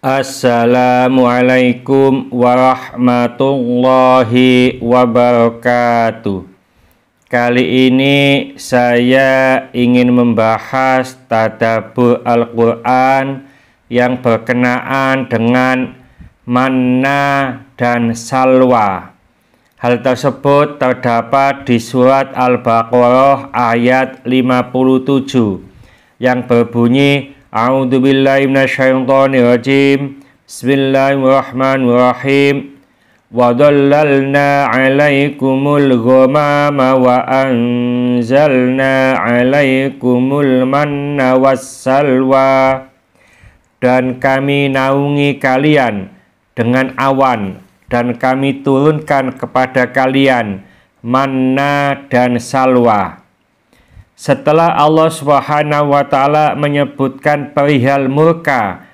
Assalamualaikum warahmatullahi wabarakatuh. Kali ini saya ingin membahas tadabbur Al-Quran yang berkenaan dengan manna dan salwa. Hal tersebut terdapat di surat Al-Baqarah ayat 57 yang berbunyi A'udzubillahi minasyaitonirrajim. Bismillahirrahmanirrahim. Wa dhallalna 'alaikumul ghamama wa anzalna 'alaikumul manna wassalwa. Dan kami naungi kalian dengan awan, dan kami turunkan kepada kalian manna dan salwa. Setelah Allah Subhanahu wa Ta'ala menyebutkan perihal murka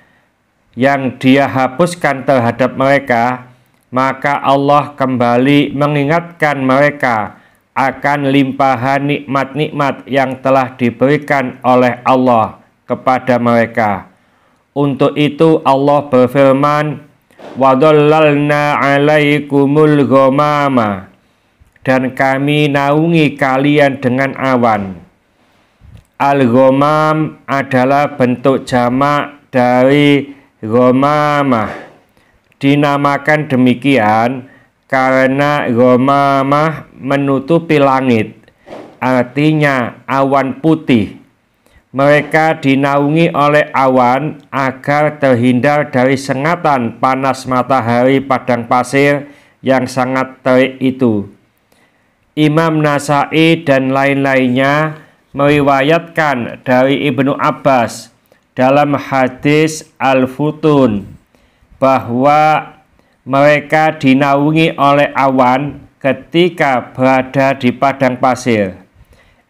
yang Dia hapuskan terhadap mereka, maka Allah kembali mengingatkan mereka akan limpahan nikmat-nikmat yang telah diberikan oleh Allah kepada mereka. Untuk itu Allah berfirman, wa dhallalna 'alaikumul ghamama, dan kami naungi kalian dengan awan. Al-ghamam adalah bentuk jamak dari ghamamah. Dinamakan demikian karena ghamamah menutupi langit, artinya awan putih. Mereka dinaungi oleh awan agar terhindar dari sengatan panas matahari padang pasir yang sangat terik itu. Imam Nasa'i dan lain-lainnya meriwayatkan dari Ibnu Abbas dalam hadis Al-Futun bahwa mereka dinaungi oleh awan ketika berada di padang pasir.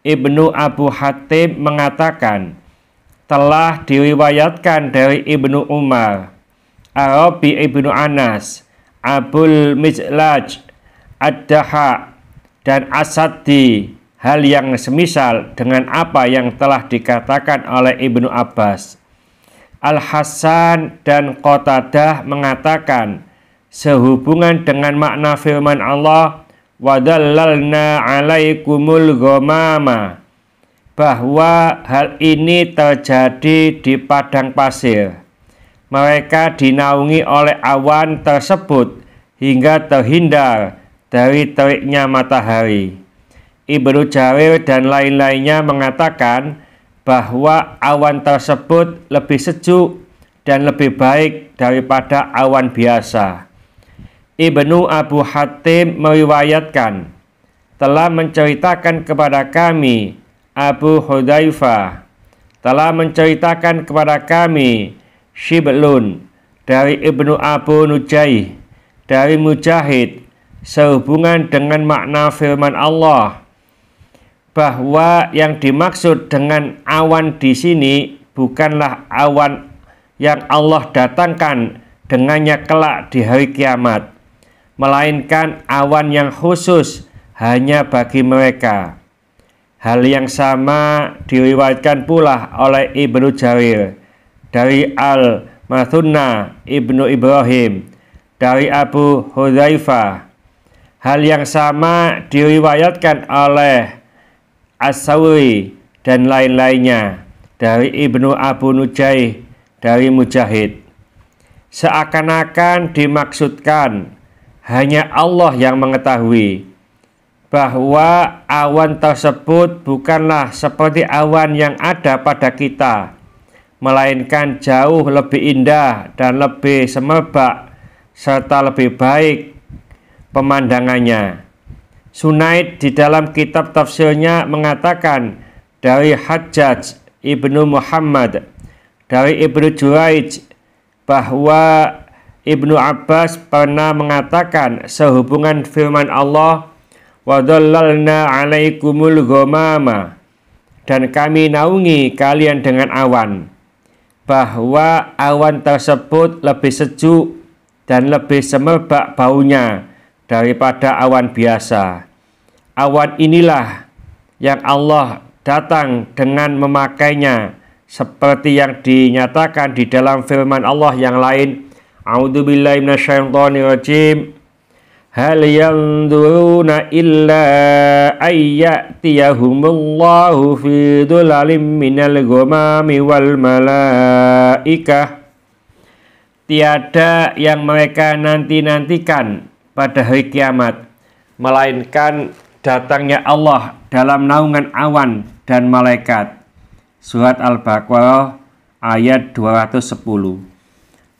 Ibnu Abu Hatim mengatakan telah diriwayatkan dari Ibnu Umar, Arabi Ibnu Anas, Abul Mijlaj, Ad-Daha, dan As-Saddi hal yang semisal dengan apa yang telah dikatakan oleh Ibnu Abbas. Al-Hasan dan Qatadah mengatakan sehubungan dengan makna firman Allah wa dhallalna 'alaikumul ghamama, bahwa hal ini terjadi di padang pasir. Mereka dinaungi oleh awan tersebut hingga terhindar dari teriknya matahari. Ibnu Jarir dan lain-lainnya mengatakan bahwa awan tersebut lebih sejuk dan lebih baik daripada awan biasa. Ibnu Abu Hatim meriwayatkan telah menceritakan kepada kami Abu Hudzaifah, telah menceritakan kepada kami Shiblun dari Ibnu Abu Nujaih dari Mujahid sehubungan dengan makna firman Allah, bahwa yang dimaksud dengan awan di sini bukanlah awan yang Allah datangkan dengannya kelak di hari kiamat, melainkan awan yang khusus hanya bagi mereka. Hal yang sama diriwayatkan pula oleh Ibnu Jarir dari Al-Mathunna Ibnu Ibrahim dari Abu Hudzaifah. Hal yang sama diriwayatkan oleh As-Sawri dan lain-lainnya dari Ibnu Abu Nujaih dari Mujahid. Seakan-akan dimaksudkan hanya Allah yang mengetahui bahwa awan tersebut bukanlah seperti awan yang ada pada kita, melainkan jauh lebih indah dan lebih semerbak serta lebih baik pemandangannya. Sunaid di dalam kitab tafsirnya mengatakan dari Hajjaj Ibnu Muhammad dari Ibnu Juraij bahwa Ibnu Abbas pernah mengatakan sehubungan firman Allah wa dhallalna 'alaikumul ghamama, dan kami naungi kalian dengan awan, bahwa awan tersebut lebih sejuk dan lebih semerbak baunya daripada awan biasa. Awan inilah yang Allah datang dengan memakainya seperti yang dinyatakan di dalam firman Allah yang lain. A'udzubillahi minasyaitonirrajim. Hal yanzuruna illa ayyatiyahumullahu fi dhulalin minal ghamami wal malaikah. Tiada yang mereka nanti-nantikan pada hari kiamat, melainkan datangnya Allah dalam naungan awan dan malaikat. Surat Al-Baqarah ayat 210.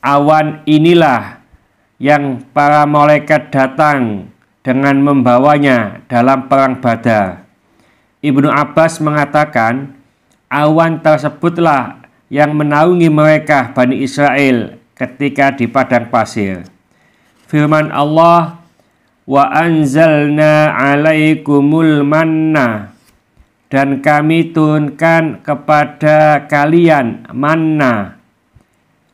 Awan inilah yang para malaikat datang dengan membawanya dalam perang Badar. Ibnu Abbas mengatakan, awan tersebutlah yang menaungi mereka Bani Israel ketika di padang pasir. Firman Allah, wa anzalna alaikumul manna, dan kami turunkan kepada kalian manna.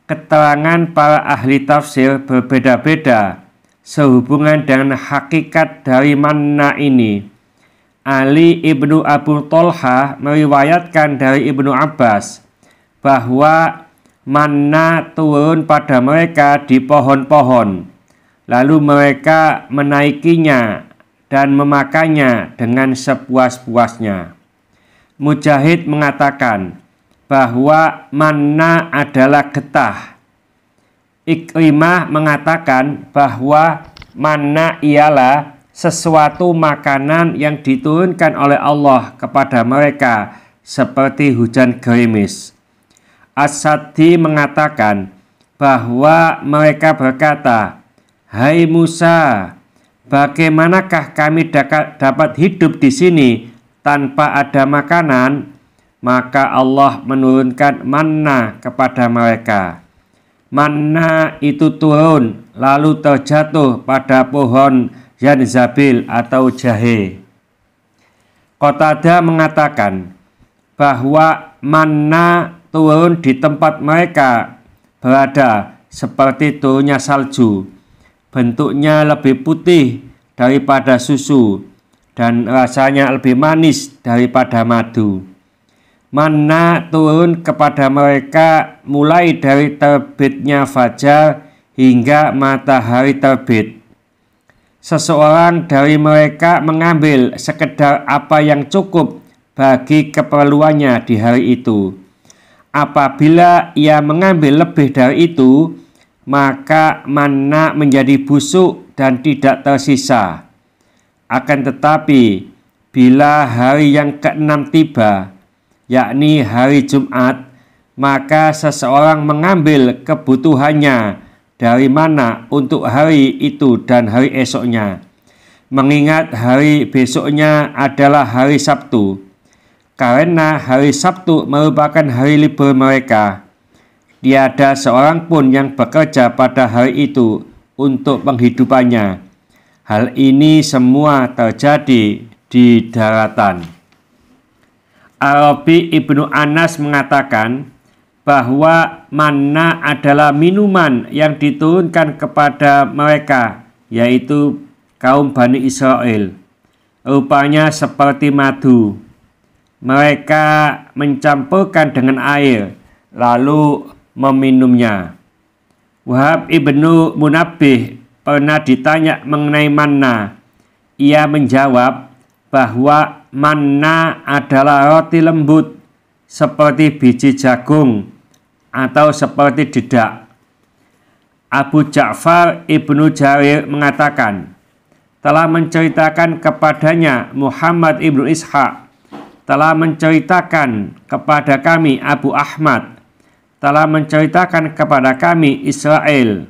Keterangan para ahli tafsir berbeda-beda sehubungan dengan hakikat dari manna ini. Ali ibnu Abu Tolha meriwayatkan dari Ibnu Abbas bahwa manna turun pada mereka di pohon-pohon, lalu mereka menaikinya dan memakannya dengan sepuas-puasnya. Mujahid mengatakan bahwa manna adalah getah. Ikrimah mengatakan bahwa manna ialah sesuatu makanan yang diturunkan oleh Allah kepada mereka seperti hujan gerimis. As-Saddi mengatakan bahwa mereka berkata, "Hai Musa, bagaimanakah kami dapat hidup di sini tanpa ada makanan?" Maka Allah menurunkan manna kepada mereka. Manna itu turun lalu terjatuh pada pohon zanzabil atau jahe. Qatadah mengatakan bahwa manna turun di tempat mereka berada seperti turunnya salju. Bentuknya lebih putih daripada susu dan rasanya lebih manis daripada madu. Manna turun kepada mereka mulai dari terbitnya fajar hingga matahari terbit. Seseorang dari mereka mengambil sekedar apa yang cukup bagi keperluannya di hari itu. Apabila ia mengambil lebih dari itu, maka manna menjadi busuk dan tidak tersisa. Akan tetapi, bila hari yang ke-6 tiba, yakni hari Jumat, maka seseorang mengambil kebutuhannya dari mana untuk hari itu dan hari esoknya, mengingat hari besoknya adalah hari Sabtu, karena hari Sabtu merupakan hari libur mereka. Tiada seorang pun yang bekerja pada hari itu untuk penghidupannya. Hal ini semua terjadi di daratan. Arabi Ibnu Anas mengatakan bahwa manna adalah minuman yang diturunkan kepada mereka, yaitu kaum Bani Israel. Rupanya seperti madu. Mereka mencampurkan dengan air, lalu meminumnya. Wahab ibnu Munabbih pernah ditanya mengenai manna. Ia menjawab bahwa manna adalah roti lembut seperti biji jagung atau seperti dedak. Abu Ja'far Ibnu Jarir mengatakan, telah menceritakan kepadanya Muhammad Ibnu Ishaq, telah menceritakan kepada kami Abu Ahmad, telah menceritakan kepada kami Israel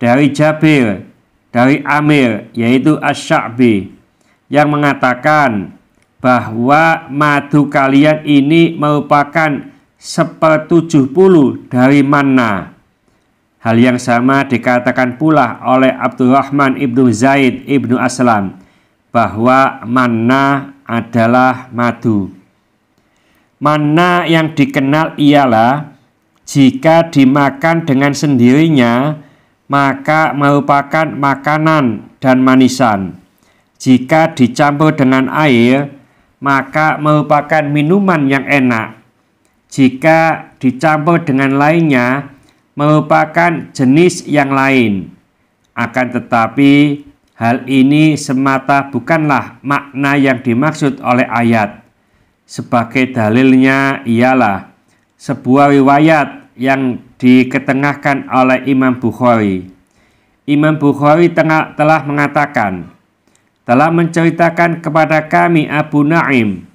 dari Jabir, dari Amir, yaitu Asy-Sya'bi, yang mengatakan bahwa madu kalian ini merupakan 1/70 dari manna. Hal yang sama dikatakan pula oleh Abdurrahman ibnu Zaid ibnu Aslam bahwa manna adalah madu. Manna yang dikenal ialah jika dimakan dengan sendirinya maka merupakan makanan dan manisan. Jika dicampur dengan air maka merupakan minuman yang enak. jika dicampur dengan lainnya merupakan jenis yang lain. Akan tetapi hal ini semata bukanlah makna yang dimaksud oleh ayat. Sebagai dalilnya ialah sebuah riwayat yang diketengahkan oleh Imam Bukhari. Imam Bukhari telah mengatakan, telah menceritakan kepada kami Abu Naim,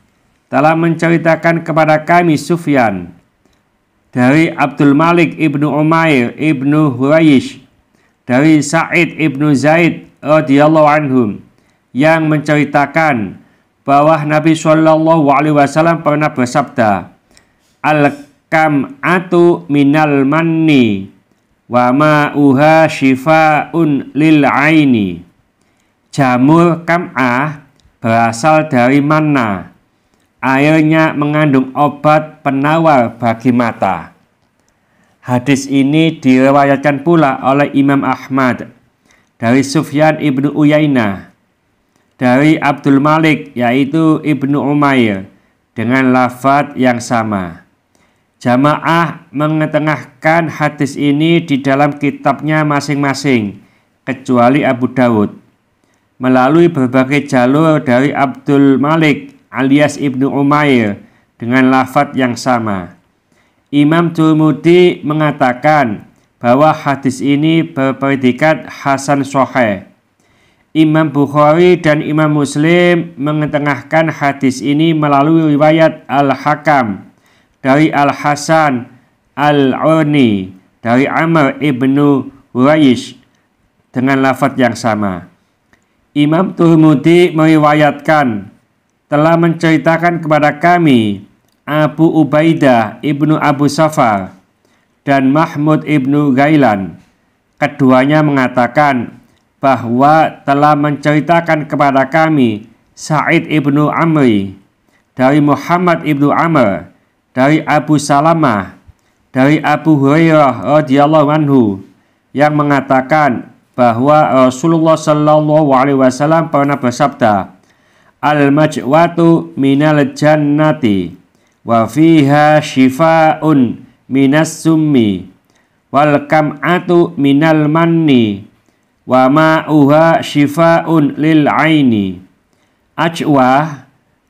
telah menceritakan kepada kami Sufyan, dari Abdul Malik ibnu Umair ibnu Huraish, dari Sa'id ibnu Zaid radhiyallahu anhum, yang menceritakan bahwa Nabi SAW pernah bersabda, al-kam'atu minal manni wa ma'uha shifa'un lil aini. Jamur kam'ah berasal dari manna, airnya mengandung obat penawar bagi mata. Hadis ini diriwayatkan pula oleh Imam Ahmad dari Sufyan ibnu Uyainah, dari Abdul Malik yaitu ibnu Umair dengan lafadz yang sama. Jamaah mengetengahkan hadis ini di dalam kitabnya masing-masing kecuali Abu Dawud melalui berbagai jalur dari Abdul Malik alias ibnu Umair dengan lafadz yang sama. Imam Tirmidzi mengatakan bahwa hadis ini berpredikat hasan sahih. Imam Bukhari dan Imam Muslim mengetengahkan hadis ini melalui riwayat Al-Hakam dari Al-Hasan Al-Urni dari Amr ibnu Huraish dengan lafadz yang sama. Imam Tirmidzi meriwayatkan, telah menceritakan kepada kami Abu Ubaidah ibnu Abu Safar dan Mahmud ibnu Ghailan. Keduanya mengatakan bahwa telah menceritakan kepada kami Sa'id ibnu Amri dari Muhammad ibnu Amr dari Abu Salamah dari Abu Hurairah radhiyallahu anhu yang mengatakan bahwa Rasulullah SAW pernah bersabda, al-majwatu minal jannati wa fiha shifa'un minas summi wal kam'atu minal manni wa ma'uha shifa'un lil aini. Ajwah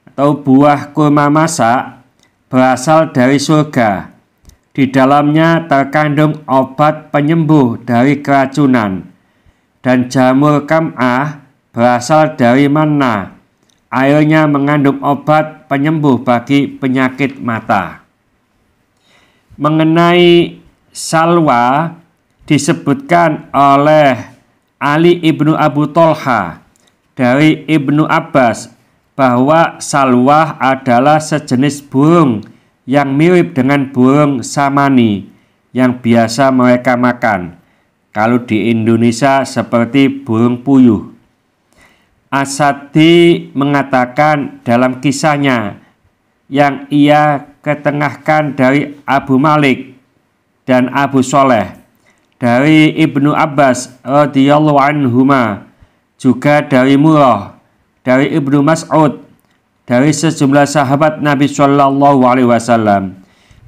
atau buah kurma masak berasal dari surga. Di dalamnya terkandung obat penyembuh dari keracunan. Dan jamur kam'ah berasal dari manna. Airnya mengandung obat penyembuh bagi penyakit mata. Mengenai salwa disebutkan oleh Ali ibnu Abu Tolha dari Ibnu Abbas bahwa salwah adalah sejenis burung yang mirip dengan burung samani yang biasa mereka makan. Kalau di Indonesia seperti burung puyuh. Asadi mengatakan dalam kisahnya yang ia ketengahkan dari Abu Malik dan Abu Soleh dari Ibnu Abbas radhiyallahu anhuma, juga dari Murrah, dari Ibnu Mas'ud, dari sejumlah sahabat Nabi SAW,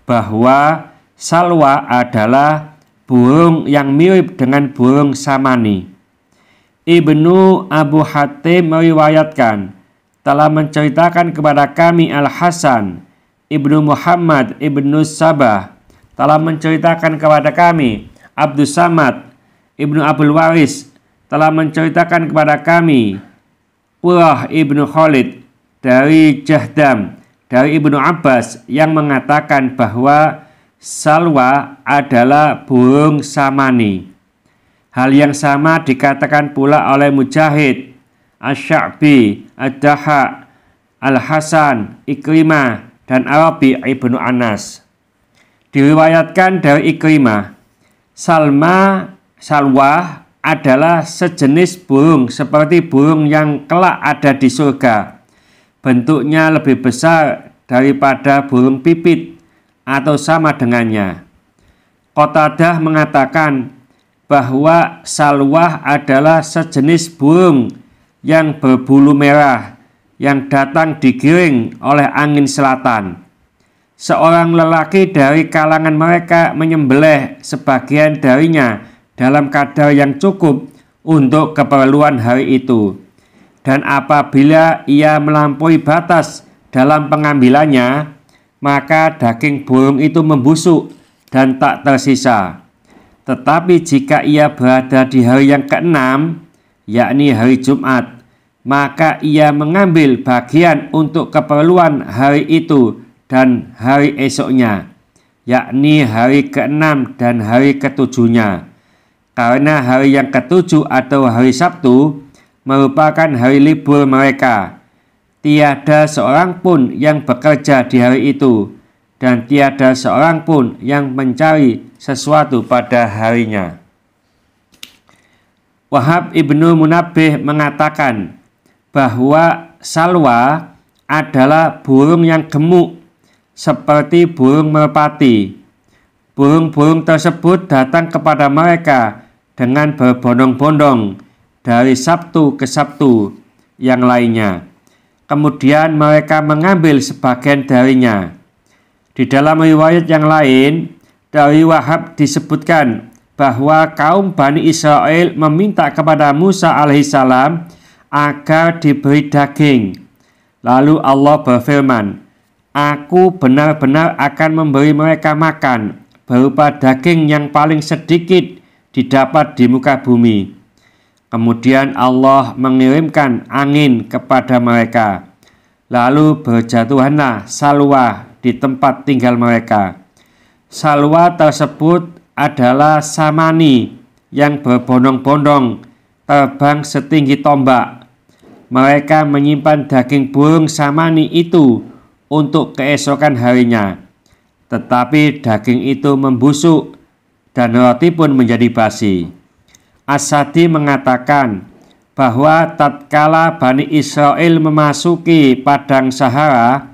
bahwa salwa adalah burung yang mirip dengan burung samani. Ibnu Abu Hatim meriwayatkan, telah menceritakan kepada kami Al-Hasan Ibnu Muhammad Ibnu Sabah, telah menceritakan kepada kami Abdus Samad Ibnu Abdul Waris, telah menceritakan kepada kami Purah Ibnu Khalid dari Jahdam, dari Ibnu Abbas yang mengatakan bahwa salwa adalah burung samani. Hal yang sama dikatakan pula oleh Mujahid, Asy-Sya'bi, Ad-Dahhak, Al-Hasan, Ikrimah, dan Arabi Ibnu Anas. Diriwayatkan dari Ikrimah, salwah adalah sejenis burung seperti burung yang kelak ada di surga. Bentuknya lebih besar daripada burung pipit atau sama dengannya. Qatadah mengatakan bahwa salwah adalah sejenis burung yang berbulu merah yang datang digiring oleh angin selatan. seorang lelaki dari kalangan mereka menyembelih sebagian darinya dalam kadar yang cukup untuk keperluan hari itu. Dan apabila ia melampaui batas dalam pengambilannya, maka daging burung itu membusuk dan tak tersisa. Tetapi jika ia berada di hari yang keenam, yakni hari Jumat, maka ia mengambil bagian untuk keperluan hari itu dan hari esoknya, yakni hari keenam dan hari ketujuhnya. Karena hari yang ketujuh atau hari Sabtu merupakan hari libur mereka. Tiada seorang pun yang bekerja di hari itu, dan tiada seorang pun yang mencari sesuatu pada harinya. Wahab ibnu Munabbih mengatakan bahwa salwa adalah burung yang gemuk seperti burung merpati. Burung-burung tersebut datang kepada mereka dengan berbondong-bondong dari Sabtu ke Sabtu yang lainnya. Kemudian mereka mengambil sebagian darinya. Di dalam riwayat yang lain, dari Wahab disebutkan bahwa kaum Bani Israel meminta kepada Musa alaihissalam agar diberi daging. Lalu Allah berfirman, "Aku benar-benar akan memberi mereka makan berupa daging yang paling sedikit didapat di muka bumi." Kemudian Allah mengirimkan angin kepada mereka. Lalu berjatuhanlah salwa di tempat tinggal mereka. Salwa tersebut adalah samani yang berbondong-bondong, terbang setinggi tombak. Mereka menyimpan daging burung samani itu untuk keesokan harinya. Tetapi daging itu membusuk dan roti pun menjadi basi. As-Sadi mengatakan bahwa tatkala Bani Israel memasuki padang Sahara,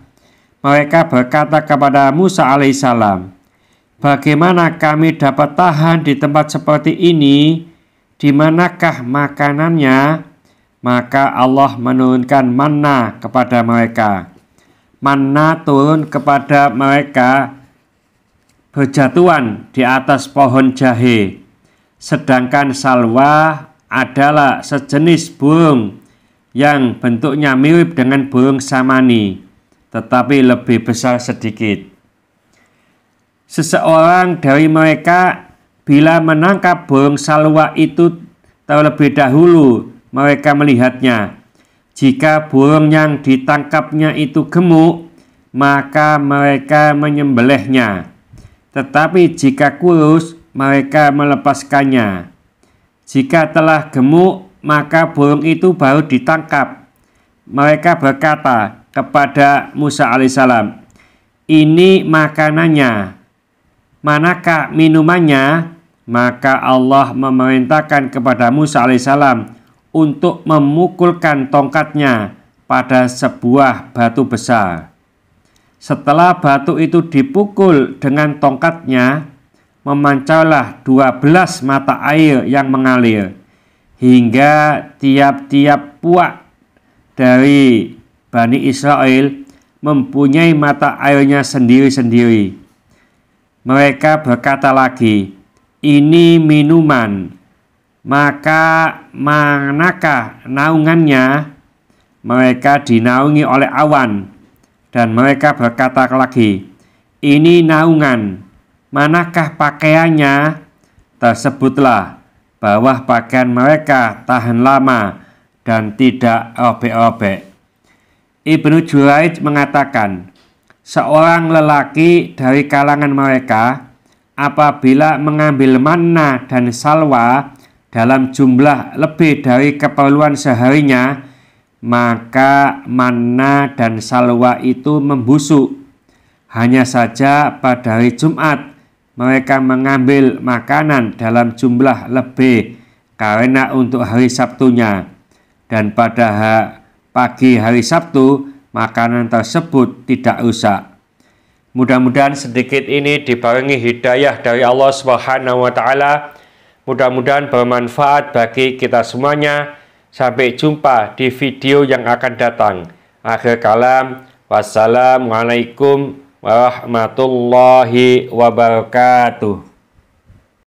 mereka berkata kepada Musa alaihissalam, "Bagaimana kami dapat tahan di tempat seperti ini? Di manakah makanannya?" Maka Allah menurunkan manna kepada mereka. Manna turun kepada mereka berjatuhan di atas pohon jahe. Sedangkan salwa adalah sejenis burung yang bentuknya mirip dengan burung samani, tetapi lebih besar sedikit. Seseorang dari mereka bila menangkap burung salwa itu terlebih dahulu mereka melihatnya. Jika burung yang ditangkapnya itu gemuk, maka mereka menyembelihnya. Tetapi jika kurus, mereka melepaskannya. Jika telah gemuk, maka burung itu baru ditangkap. Mereka berkata kepada Musa alaihissalam, "Ini makanannya, manakah minumannya?" Maka Allah memerintahkan kepada Musa alaihissalam untuk memukulkan tongkatnya pada sebuah batu besar. Setelah batu itu dipukul dengan tongkatnya, memancarlah 12 mata air yang mengalir, hingga tiap-tiap puak dari Bani Israel mempunyai mata airnya sendiri-sendiri. Mereka berkata lagi, "Ini minuman, maka manakah naungannya?" Mereka dinaungi oleh awan, dan mereka berkata lagi, "Ini naungan, manakah pakaiannya?" Tersebutlah bahwa pakaian mereka tahan lama dan tidak robek-robek. Ibnu Juraij mengatakan, seorang lelaki dari kalangan mereka apabila mengambil manna dan salwa dalam jumlah lebih dari keperluan seharinya, maka manna dan salwa itu membusuk. Hanya saja pada hari Jumat mereka mengambil makanan dalam jumlah lebih karena untuk hari Sabtunya, dan pada pagi hari Sabtu makanan tersebut tidak rusak. Mudah-mudahan sedikit ini dibarengi hidayah dari Allah Subhanahu wa taala. Mudah-mudahan bermanfaat bagi kita semuanya. Sampai jumpa di video yang akan datang. Akhir kalam, wassalamualaikum warahmatullahi wabarakatuh.